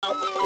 कहानी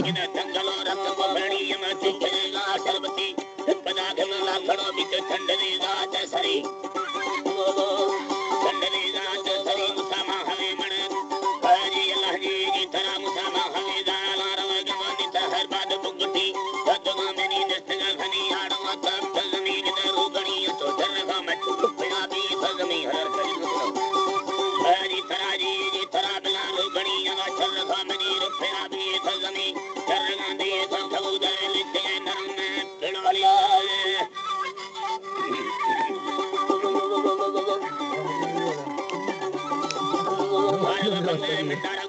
किने जंगल रत पबड़ी यम चुकेगा शरबती पदा घन लाखड़ो बिच ठंडरी रात सरी ठंडरी रात सरी मुसामा हवे मन हरी अल्लाह जी तरह मुसामा हवे जाला रवे गवनी हर बाद बुगटी तदमा मेनी दस्तगा घनी आड़वा तब तलनी किने रूगणी तो धरगा मत बिना भी भगमी हर करी हरी तराजी जी तरह बिना रूगणी यगा चलगा मेनी रुपया भी भगमी धरगा दे सब उदर लिते नरम बिड़ोलिया मिटारा